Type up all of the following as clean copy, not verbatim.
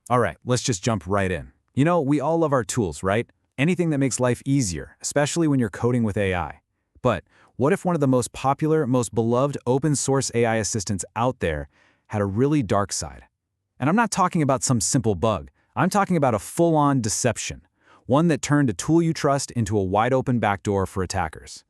All right, let's just jump right in. You know, we all love our tools, right? Anything that makes life easier, especially when you're coding with AI. But what if one of the most popular, most beloved open source AI assistants out there had a really dark side? And I'm not talking about some simple bug. I'm talking about a full-on deception, one that turned a tool you trust into a wide-open backdoor for attackers.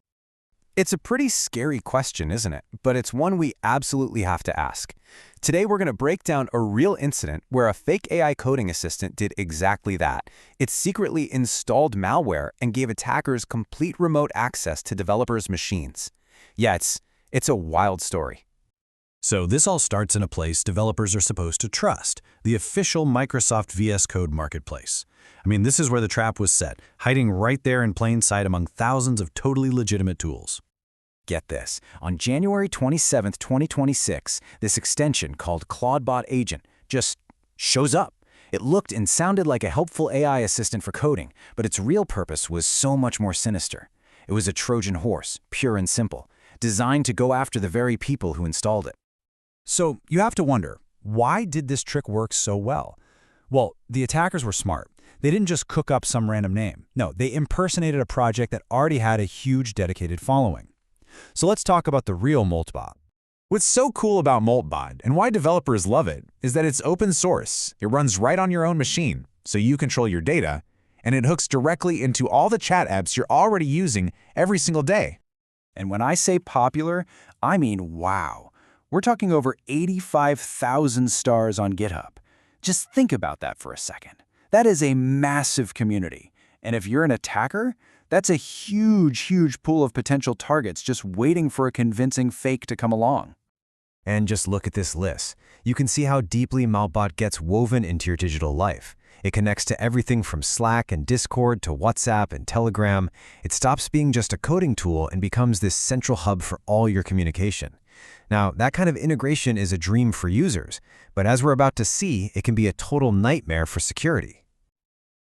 It's a pretty scary question, isn't it? But it's one we absolutely have to ask. Today, we're going to break down a real incident where a fake AI coding assistant did exactly that. It secretly installed malware and gave attackers complete remote access to developers' machines. Yeah, it's a wild story. So this all starts in a place developers are supposed to trust, the official Microsoft VS Code marketplace. I mean, this is where the trap was set, hiding right there in plain sight among thousands of totally legitimate tools. Get this, on January 27, 2026, this extension called ClawdBot Agent just shows up. It looked and sounded like a helpful AI assistant for coding, but its real purpose was so much more sinister. It was a Trojan horse, pure and simple, designed to go after the very people who installed it. So you have to wonder, why did this trick work so well? Well, the attackers were smart. They didn't just cook up some random name. No, they impersonated a project that already had a huge dedicated following. So let's talk about the real Moltbot. What's so cool about Moltbot and why developers love it is that it's open source. It runs right on your own machine, so you control your data, and it hooks directly into all the chat apps you're already using every single day. And when I say popular, I mean wow. We're talking over 85,000 stars on GitHub. Just think about that for a second. That is a massive community. And if you're an attacker, that's a huge pool of potential targets just waiting for a convincing fake to come along. And just look at this list. You can see how deeply Moltbot gets woven into your digital life. It connects to everything from Slack and Discord to WhatsApp and Telegram. It stops being just a coding tool and becomes this central hub for all your communication. Now, that kind of integration is a dream for users, but as we're about to see, it can be a total nightmare for security.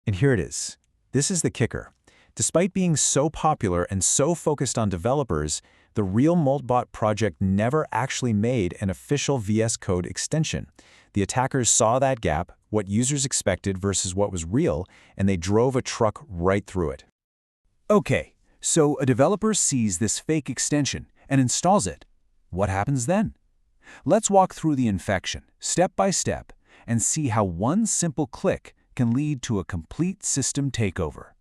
And here it is. This is the kicker. Despite being so popular and so focused on developers, the real Moltbot project never actually made an official VS Code extension. The attackers saw that gap, what users expected versus what was real, and they drove a truck right through it. Okay, so a developer sees this fake extension and installs it. What happens then? Let's walk through the infection, step by step, and see how one simple click can lead to a complete system takeover.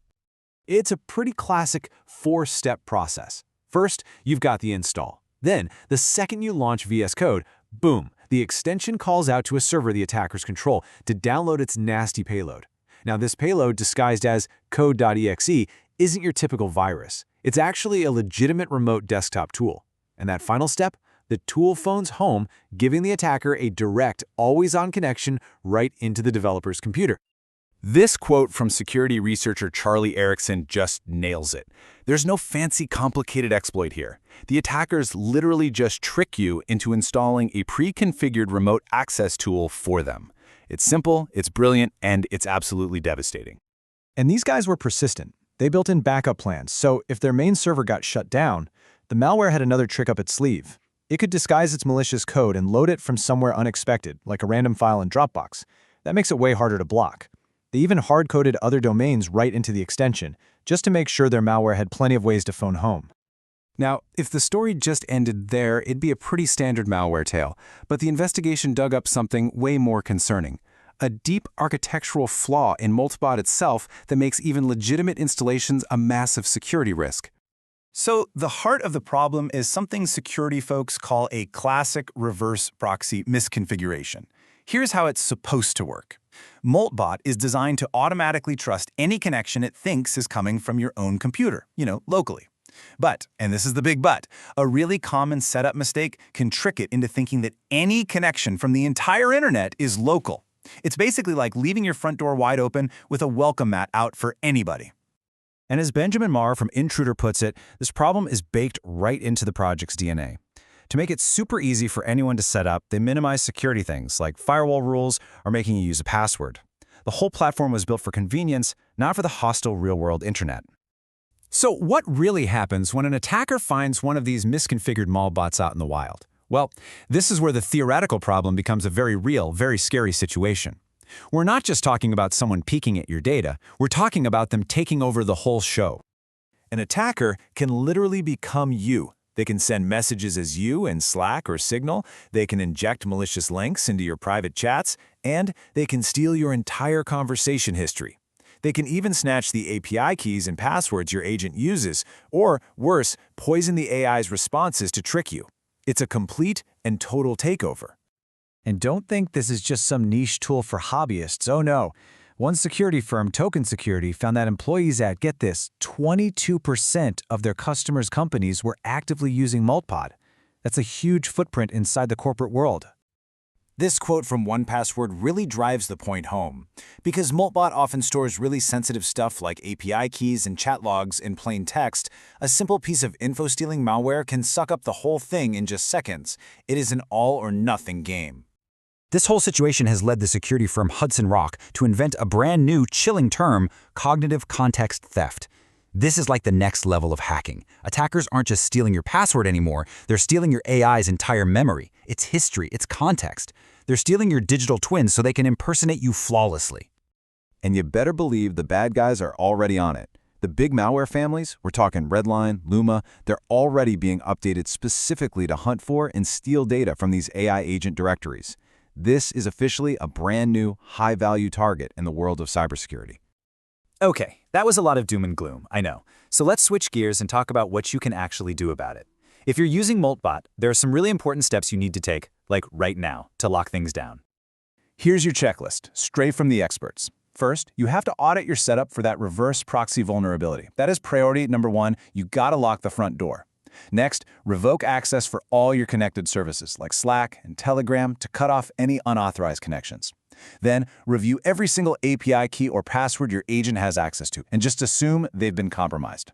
It's a pretty classic four-step process. First, you've got the install. Then, the second you launch VS Code, boom, the extension calls out to a server the attackers control to download its nasty payload. Now, this payload, disguised as code.exe, isn't your typical virus. It's actually a legitimate remote desktop tool. And that final step? The tool phones home, giving the attacker a direct, always-on connection right into the developer's computer. This quote from security researcher Charlie Erickson just nails it. There's no fancy, complicated exploit here. The attackers literally just trick you into installing a pre-configured remote access tool for them. It's simple, it's brilliant, and it's absolutely devastating. And these guys were persistent. They built in backup plans, so if their main server got shut down, the malware had another trick up its sleeve. It could disguise its malicious code and load it from somewhere unexpected, like a random file in Dropbox. That makes it way harder to block. They even hard-coded other domains right into the extension, just to make sure their malware had plenty of ways to phone home. Now, if the story just ended there, it'd be a pretty standard malware tale, but the investigation dug up something way more concerning. A deep architectural flaw in Moltbot itself that makes even legitimate installations a massive security risk. So the heart of the problem is something security folks call a classic reverse proxy misconfiguration. Here's how it's supposed to work. Moltbot is designed to automatically trust any connection it thinks is coming from your own computer, locally. But, and this is the big but, a really common setup mistake can trick it into thinking that any connection from the entire internet is local. It's basically like leaving your front door wide open with a welcome mat out for anybody. And as Benjamin Marr from Intruder puts it, this problem is baked right into the project's DNA. To make it super easy for anyone to set up, they minimize security things like firewall rules or making you use a password. The whole platform was built for convenience, not for the hostile real-world internet. So what really happens when an attacker finds one of these misconfigured Moltbots out in the wild? Well, this is where the theoretical problem becomes a very real, very scary situation. We're not just talking about someone peeking at your data, we're talking about them taking over the whole show. An attacker can literally become you. They can send messages as you in Slack or Signal, they can inject malicious links into your private chats, and they can steal your entire conversation history. They can even snatch the API keys and passwords your agent uses, or, worse, poison the AI's responses to trick you. It's a complete and total takeover. And don't think this is just some niche tool for hobbyists. Oh no. One security firm, Token Security, found that employees at, get this, 22% of their customers' companies were actively using Moltbot. That's a huge footprint inside the corporate world. This quote from 1Password really drives the point home. Because Moltbot often stores really sensitive stuff like API keys and chat logs in plain text, a simple piece of info-stealing malware can suck up the whole thing in just seconds. It is an all-or-nothing game. This whole situation has led the security firm Hudson Rock to invent a brand new, chilling term, cognitive context theft. This is like the next level of hacking. Attackers aren't just stealing your password anymore, they're stealing your AI's entire memory, its history, its context. They're stealing your digital twins so they can impersonate you flawlessly. And you better believe the bad guys are already on it. The big malware families, we're talking Redline, Luma, they're already being updated specifically to hunt for and steal data from these AI agent directories. This is officially a brand new, high-value target in the world of cybersecurity. Okay, that was a lot of doom and gloom, I know. So let's switch gears and talk about what you can actually do about it. If you're using Moltbot, there are some really important steps you need to take, like right now, to lock things down. Here's your checklist, straight from the experts. First, you have to audit your setup for that reverse proxy vulnerability. That is priority number one. You gotta lock the front door. Next, revoke access for all your connected services like Slack and Telegram to cut off any unauthorized connections. Then, review every single API key or password your agent has access to, and just assume they've been compromised.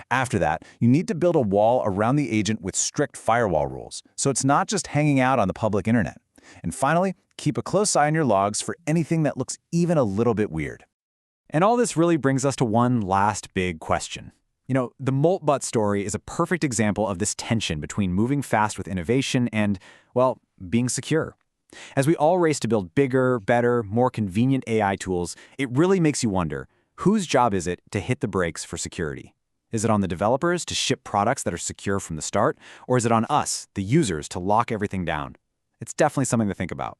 After that, you need to build a wall around the agent with strict firewall rules, so it's not just hanging out on the public internet. And finally, keep a close eye on your logs for anything that looks even a little bit weird. And all this really brings us to one last big question. You know, the Moltbot story is a perfect example of this tension between moving fast with innovation and, well, being secure. As we all race to build bigger, better, more convenient AI tools, it really makes you wonder, whose job is it to hit the brakes for security? Is it on the developers to ship products that are secure from the start, or is it on us, the users, to lock everything down? It's definitely something to think about.